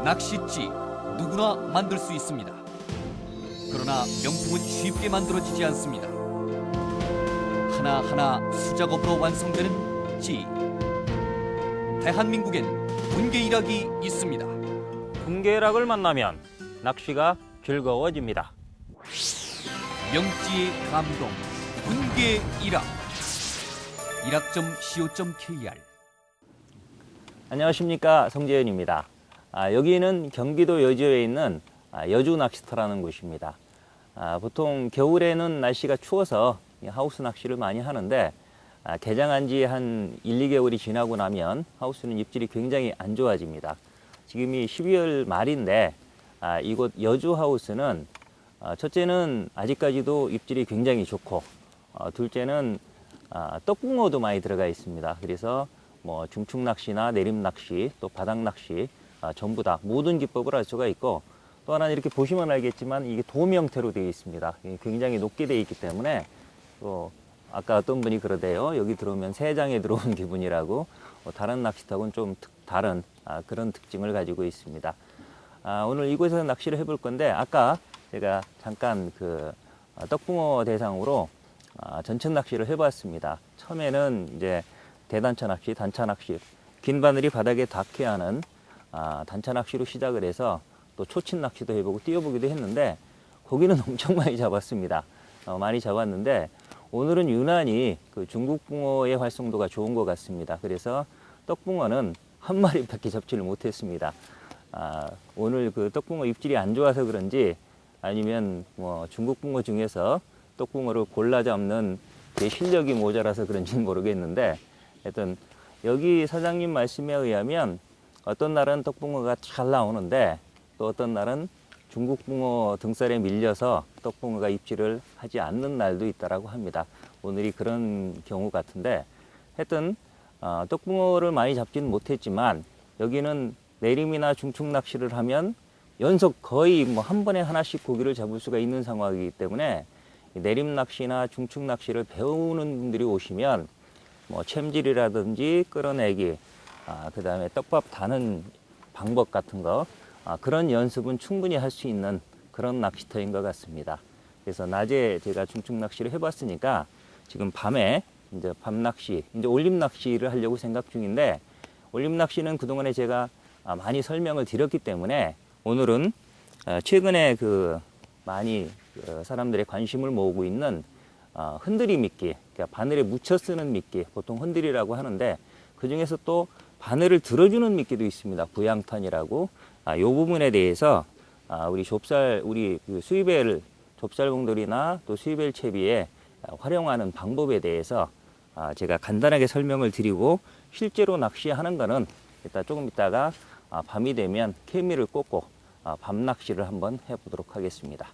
낚싯지 누구나 만들 수 있습니다. 그러나 명품은 쉽게 만들어지지 않습니다. 하나하나 수작업으로 완성되는 지. 대한민국엔 군계일학이 있습니다. 군계일학을 만나면 낚시가 즐거워집니다. 명지의 감동, 군계일학. 일학.co.kr. 안녕하십니까, 성재현입니다. 여기는 경기도 여주에 있는 여주 낚시터라는 곳입니다. 보통 겨울에는 날씨가 추워서 하우스 낚시를 많이 하는데 개장한 지 한 1, 2개월이 지나고 나면 하우스는 입질이 굉장히 안 좋아집니다. 지금이 12월 말인데 이곳 여주 하우스는 첫째는 아직까지도 입질이 굉장히 좋고 둘째는 떡붕어도 많이 들어가 있습니다. 그래서 뭐 중축 낚시나 내림 낚시 또 바닥 낚시 전부 다 모든 기법을 할 수가 있고, 또 하나는 이렇게 보시면 알겠지만 이게 돔 형태로 되어 있습니다. 굉장히 높게 되어 있기 때문에 또 아까 어떤 분이 그러대요. 여기 들어오면 새장에 들어온 기분이라고. 다른 낚시터하고는 좀 다른 그런 특징을 가지고 있습니다. 오늘 이곳에서 낚시를 해볼 건데, 아까 제가 잠깐 그 떡붕어 대상으로 전천 낚시를 해봤습니다. 처음에는 이제 대단차 낚시, 단차 낚시, 긴 바늘이 바닥에 닿게 하는 단차 낚시로 시작을 해서 또 초침 낚시도 해보고 띄워보기도 했는데 고기는 엄청 많이 잡았습니다. 많이 잡았는데 오늘은 유난히 그 중국 붕어의 활성도가 좋은 것 같습니다. 그래서 떡붕어는 한 마리밖에 잡지를 못했습니다. 오늘 그 떡붕어 입질이 안 좋아서 그런지 아니면 뭐 중국 붕어 중에서 떡붕어를 골라 잡는 제 실력이 모자라서 그런지는 모르겠는데, 하여튼 여기 사장님 말씀에 의하면 어떤 날은 떡붕어가 잘 나오는데 또 어떤 날은 중국 붕어 등살에 밀려서 떡붕어가 입질을 하지 않는 날도 있다라고 합니다. 오늘이 그런 경우 같은데, 하여튼 떡붕어를 많이 잡지는 못했지만 여기는 내림이나 중축 낚시를 하면 연속 거의 뭐 한 번에 하나씩 고기를 잡을 수가 있는 상황이기 때문에 내림 낚시나 중축 낚시를 배우는 분들이 오시면 뭐 챔질이라든지 끌어내기, 그 다음에 떡밥 다는 방법 같은 거, 그런 연습은 충분히 할 수 있는 그런 낚시터인 것 같습니다. 그래서 낮에 제가 중축 낚시를 해봤으니까 지금 밤에 이제 밤 낚시, 이제 올림 낚시를 하려고 생각 중인데, 올림 낚시는 그동안에 제가 많이 설명을 드렸기 때문에 오늘은 최근에 그 많이 사람들의 관심을 모으고 있는 흔들이 미끼, 그러니까 바늘에 묻혀 쓰는 미끼, 보통 흔들이라고 하는데 그 중에서 또 바늘을 들어주는 미끼도 있습니다. 부양턴이라고. 이 부분에 대해서 우리 그 수입엘 좁쌀봉돌이나 또 수입엘 채비에 활용하는 방법에 대해서 제가 간단하게 설명을 드리고, 실제로 낚시하는 거는 조금 있다가 밤이 되면 케미를 꽂고 밤 낚시를 한번 해보도록 하겠습니다.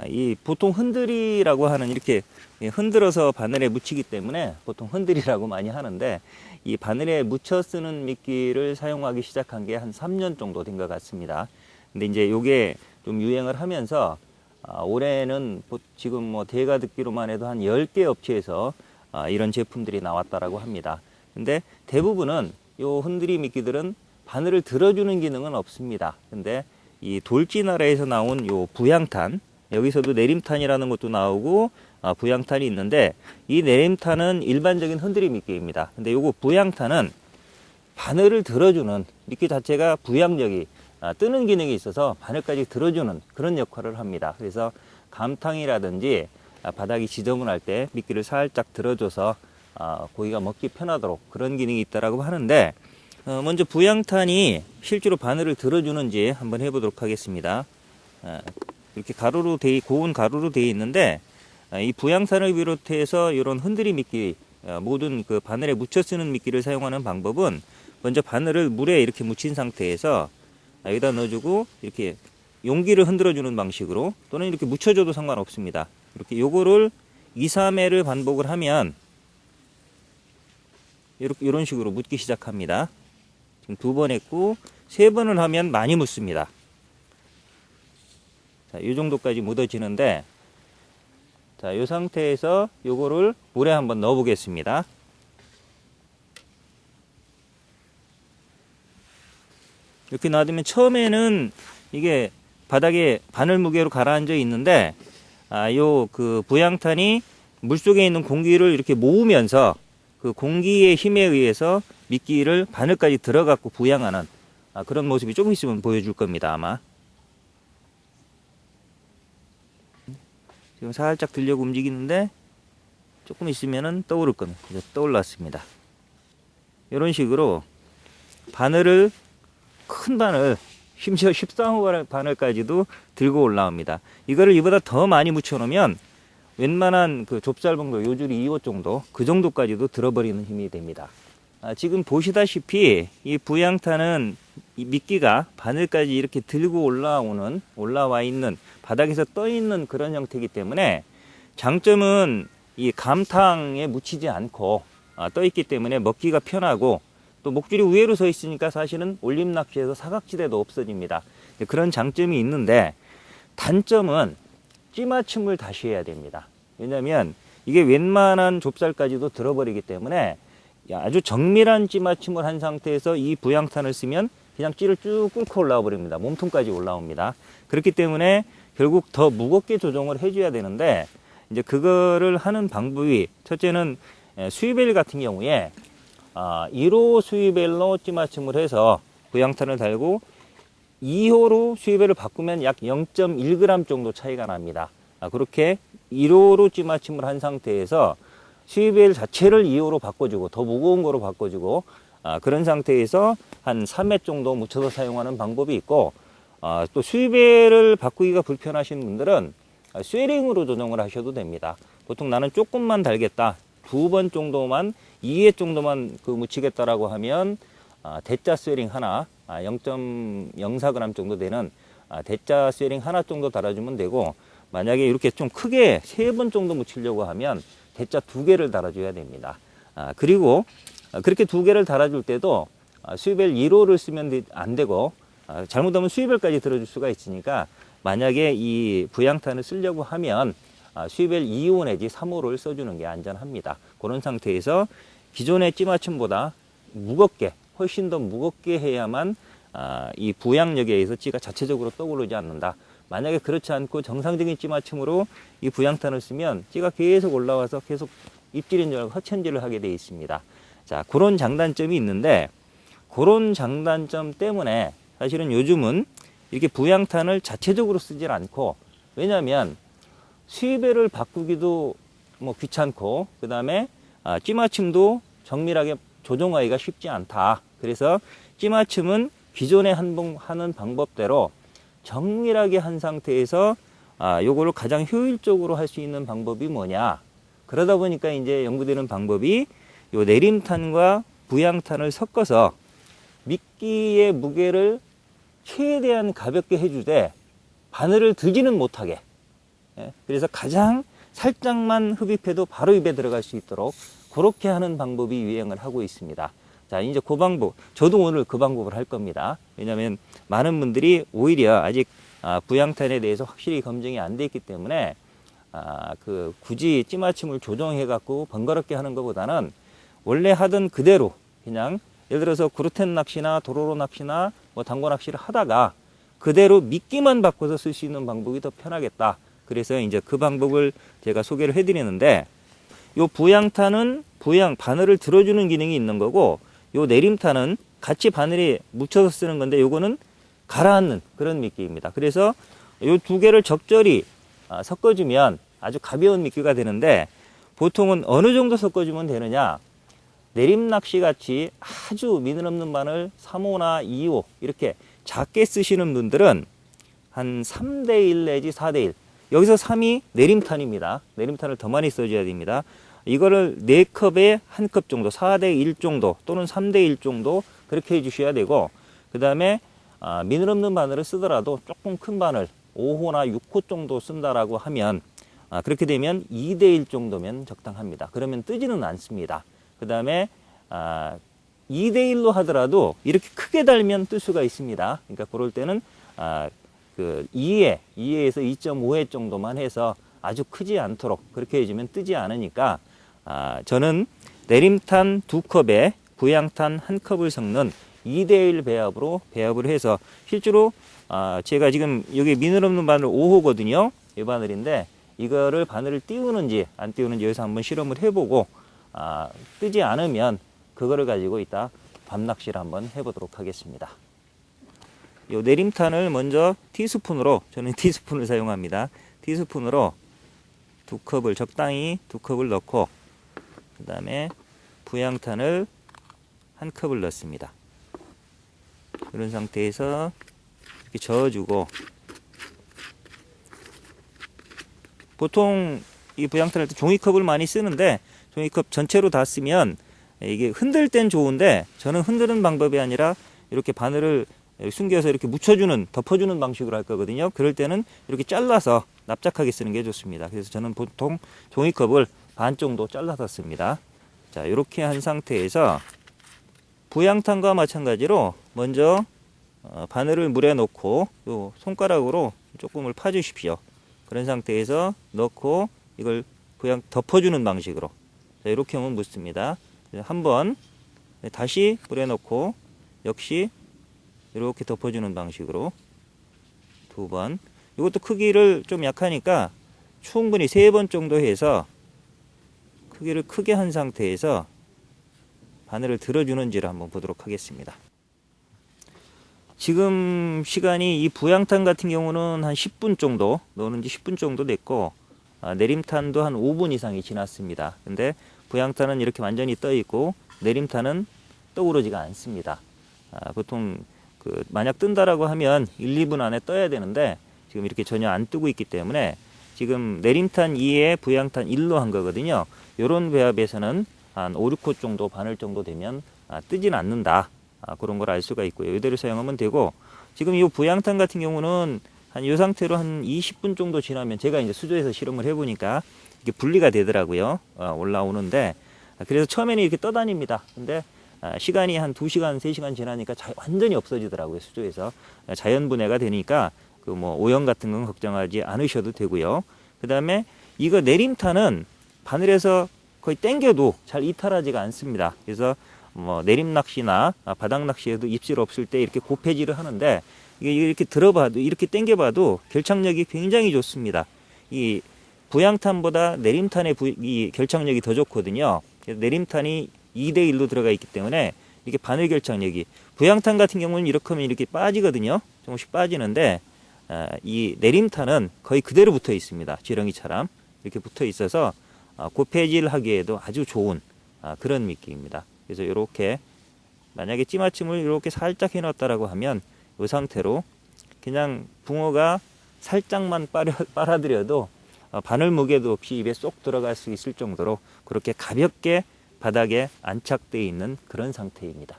이 보통 흔들이라고 하는 이렇게 흔들어서 바늘에 묻히기 때문에 보통 흔들이라고 많이 하는데 이 바늘에 묻혀 쓰는 미끼를 사용하기 시작한 게 한 3년 정도 된 것 같습니다. 근데 이제 요게 좀 유행을 하면서 올해는 지금 뭐 제가 듣기로만 해도 한 10개 업체에서 이런 제품들이 나왔다라고 합니다. 근데 대부분은 요 흔들이 미끼들은 바늘을 들어주는 기능은 없습니다. 근데 이 돌진나라에서 나온 요 부양탄, 여기서도 내림탄이라는 것도 나오고 부양탄이 있는데 이 내림탄은 일반적인 흔들이 미끼입니다. 근데 요거 부양탄은 바늘을 들어주는 미끼 자체가 부양력이 뜨는 기능이 있어서 바늘까지 들어주는 그런 역할을 합니다. 그래서 감탕이라든지 바닥이 지저분할 때 미끼를 살짝 들어줘서 고기가 먹기 편하도록 그런 기능이 있다라고 하는데 먼저 부양탄이 실제로 바늘을 들어주는지 한번 해보도록 하겠습니다. 이렇게 가로로 고운 가로로 되어 있는데 이 부양탄을 비롯해서 이런 흔들이 미끼 모든 그 바늘에 묻혀 쓰는 미끼를 사용하는 방법은 먼저 바늘을 물에 이렇게 묻힌 상태에서 여기다 넣어주고 이렇게 용기를 흔들어주는 방식으로 또는 이렇게 묻혀줘도 상관없습니다. 이렇게 요거를 2, 3회를 반복을 하면 이런 식으로 묻기 시작합니다. 지금 2번 했고 3번을 하면 많이 묻습니다. 자, 이 정도까지 묻어지는데 자, 이 상태에서 요거를 물에 한번 넣어 보겠습니다. 이렇게 놔두면 처음에는 이게 바닥에 바늘 무게로 가라앉아 있는데 요 그 부양탄이 물속에 있는 공기를 이렇게 모으면서 그 공기의 힘에 의해서 미끼를 바늘까지 들어갖고 부양하는 그런 모습이 조금 있으면 보여줄 겁니다. 아마 지금 살짝 들려고 움직이는데 조금 있으면은 떠오를 겁니다. 이제 떠올랐습니다. 이런 식으로 바늘을 큰 바늘 심지어 13호 바늘까지도 들고 올라옵니다. 이거를 이보다 더 많이 묻혀 놓으면 웬만한 그 좁쌀봉도 요줄이 2호 정도 그 정도까지도 들어버리는 힘이 됩니다. 지금 보시다시피 이 부양탄은 이 미끼가 바늘까지 이렇게 들고 올라와 있는 바닥에서 떠 있는 그런 형태이기 때문에 장점은 이 감탕에 묻히지 않고 떠 있기 때문에 먹기가 편하고 또 목줄이 우회로 서 있으니까 사실은 올림 낚시에서 사각지대도 없어집니다. 그런 장점이 있는데 단점은 찌맞춤을 다시 해야 됩니다. 왜냐하면 이게 웬만한 좁쌀까지도 들어버리기 때문에 아주 정밀한 찌맞춤을 한 상태에서 이 부양탄을 쓰면 그냥 찌를 쭉 끓고 올라와 버립니다. 몸통까지 올라옵니다. 그렇기 때문에 결국 더 무겁게 조정을 해줘야 되는데 이제 그거를 하는 방법이 첫째는 수위벨 같은 경우에 1호 수위벨로 찌맞춤을 해서 부양탄을 달고 2호로 수위벨을 바꾸면 약 0.1g 정도 차이가 납니다. 그렇게 1호로 찌맞춤을 한 상태에서 수위벨 자체를 2호로 바꿔주고 더 무거운 거로 바꿔주고 그런 상태에서 한 3회 정도 묻혀서 사용하는 방법이 있고 또 수위벨을 바꾸기가 불편하신 분들은 쇠링으로 조정을 하셔도 됩니다. 보통 나는 조금만 달겠다. 2번 정도만 2회 정도만 묻히겠다라고 하면 대자 쇠링 하나 0.04g 정도 되는 대자 쇠링 하나 정도 달아주면 되고 만약에 이렇게 좀 크게 3번 정도 묻히려고 하면 대자 2개를 달아줘야 됩니다. 그리고 그렇게 2개를 달아줄 때도 수위벨 1호를 쓰면 안 되고 잘못하면 수위벨까지 들어줄 수가 있으니까 만약에 이 부양탄을 쓰려고 하면 수위벨 2호 내지 3호를 써주는 게 안전합니다. 그런 상태에서 기존의 찌맞춤보다 무겁게 훨씬 더 무겁게 해야만 이 부양력에 의해서 찌가 자체적으로 떠오르지 않는다. 만약에 그렇지 않고 정상적인 찌맞춤으로 이 부양탄을 쓰면 찌가 계속 올라와서 계속 입질인줄 허천질을 하게 되어 있습니다. 자, 그런 장단점이 있는데 그런 장단점 때문에 사실은 요즘은 이렇게 부양탄을 자체적으로 쓰질 않고 왜냐하면 수위벨을 바꾸기도 뭐 귀찮고 그 다음에 찌맞춤도 정밀하게 조정하기가 쉽지 않다. 그래서 찌맞춤은 기존에 하는 방법대로 정밀하게 한 상태에서 요거를 가장 효율적으로 할 수 있는 방법이 뭐냐. 그러다 보니까 이제 연구되는 방법이 요 내림탄과 부양탄을 섞어서 미끼의 무게를 최대한 가볍게 해주되 바늘을 들지는 못하게 예, 그래서 가장 살짝만 흡입해도 바로 입에 들어갈 수 있도록 그렇게 하는 방법이 유행을 하고 있습니다. 자, 이제 그 방법, 저도 오늘 그 방법을 할 겁니다. 왜냐하면 많은 분들이 오히려 아직 부양탄에 대해서 확실히 검증이 안 돼 있기 때문에 굳이 찌맞춤을 조정해 갖고 번거롭게 하는 것보다는 원래 하던 그대로 그냥 예를 들어서 그루텐 낚시나 도로로 낚시나 뭐 단고 낚시를 하다가 그대로 미끼만 바꿔서 쓸 수 있는 방법이 더 편하겠다. 그래서 이제 그 방법을 제가 소개를 해드리는데, 요 부양탄은 바늘을 들어주는 기능이 있는 거고, 요 내림탄은 같이 바늘에 묻혀서 쓰는 건데, 요거는 가라앉는 그런 미끼입니다. 그래서 요 두 개를 적절히 섞어주면 아주 가벼운 미끼가 되는데, 보통은 어느 정도 섞어주면 되느냐? 내림낚시 같이 아주 미늘 없는 바늘 3호나 2호 이렇게 작게 쓰시는 분들은 한 3대1 내지 4대1, 여기서 3이 내림탄입니다. 내림탄을 더 많이 써줘야 됩니다. 이거를 4컵에 1컵 정도, 4대1 정도 또는 3대1 정도 그렇게 해주셔야 되고, 그 다음에 미늘 없는 바늘을 쓰더라도 조금 큰 바늘 5호나 6호 정도 쓴다라고 하면 그렇게 되면 2대1 정도면 적당합니다. 그러면 뜨지는 않습니다. 그 다음에 2대1로 하더라도 이렇게 크게 달면 뜰 수가 있습니다. 그러니까 그럴 때는 그 2회, 2회에서 2.5회 정도만 해서 아주 크지 않도록 그렇게 해주면 뜨지 않으니까 저는 내림탄 2컵에 부양탄 1컵을 섞는 2대1 배합을 해서 실제로 제가 지금 여기 미늘 없는 바늘 5호거든요. 이 바늘인데 이거를 바늘을 띄우는지 안 띄우는지 여기서 한번 실험을 해보고 뜨지 않으면 그거를 가지고 이따 밤낚시를 한번 해보도록 하겠습니다. 요 내림탄을 먼저 티스푼으로, 저는 티스푼을 사용합니다. 티스푼으로 2컵을 적당히 2컵을 넣고, 그 다음에 부양탄을 1컵을 넣습니다. 그런 상태에서 이렇게 저어주고, 보통 이 부양탄을 종이컵을 많이 쓰는데 종이컵 전체로 다 쓰면 이게 흔들 땐 좋은데, 저는 흔드는 방법이 아니라 이렇게 바늘을 숨겨서 이렇게 묻혀주는, 덮어주는 방식으로 할 거거든요. 그럴 때는 이렇게 잘라서 납작하게 쓰는 게 좋습니다. 그래서 저는 보통 종이컵을 반 정도 잘라서 씁니다. 자, 이렇게 한 상태에서 부양탄과 마찬가지로 먼저 바늘을 물에 넣고 요 손가락으로 조금을 파주십시오. 그런 상태에서 넣고 이걸 그냥 덮어주는 방식으로, 자, 이렇게 하면 묻습니다. 한번 다시 물에 넣고 역시 이렇게 덮어주는 방식으로 2번. 이것도 크기를 좀 약하니까 충분히 3번 정도 해서 크기를 크게 한 상태에서 바늘을 들어주는지를 한번 보도록 하겠습니다. 지금 시간이 이 부양탄 같은 경우는 한 10분 정도, 넣는 지 10분 정도 됐고, 내림탄도 한 5분 이상이 지났습니다. 근데 부양탄은 이렇게 완전히 떠 있고 내림탄은 떠오르지가 않습니다. 보통 만약 뜬다라고 하면 1, 2분 안에 떠야 되는데 지금 이렇게 전혀 안 뜨고 있기 때문에 지금 내림탄 2에 부양탄 1로 한 거거든요. 이런 배합에서는 한 5, 6호 정도, 바늘 정도 되면 뜨진 않는다. 그런 걸 알 수가 있고요. 이대로 사용하면 되고, 지금 이 부양탄 같은 경우는 한 이 상태로 한 20분 정도 지나면, 제가 이제 수조에서 실험을 해보니까 이게 분리가 되더라고요. 올라오는데, 그래서 처음에는 이렇게 떠다닙니다. 근데 시간이 한 2시간, 3시간 지나니까 완전히 없어지더라고요. 수조에서 자연 분해가 되니까 그 뭐 오염 같은 건 걱정하지 않으셔도 되고요. 그 다음에 이거 내림탄은 바늘에서 거의 당겨도 잘 이탈하지가 않습니다. 그래서 뭐 내림 낚시나 바닥 낚시에도 입질 없을 때 이렇게 고패질을 하는데, 이게 이렇게 들어봐도, 이렇게 당겨봐도 결착력이 굉장히 좋습니다. 이 부양탄보다 내림탄의 이 결착력이 더 좋거든요. 그래서 내림탄이 2대1로 들어가 있기 때문에 이게 바늘 결착력이, 부양탄 같은 경우는 이렇게 하면 이렇게 빠지거든요. 조금씩 빠지는데 이 내림탄은 거의 그대로 붙어 있습니다. 지렁이처럼 이렇게 붙어 있어서 고패질 하기에도 아주 좋은 그런 미끼입니다. 그래서 이렇게 만약에 찌맞춤을 이렇게 살짝 해놨다라고 하면 이 상태로 그냥 붕어가 살짝만 빨아들여도 바늘 무게도 없이 입에 쏙 들어갈 수 있을 정도로 그렇게 가볍게 바닥에 안착되어 있는 그런 상태입니다.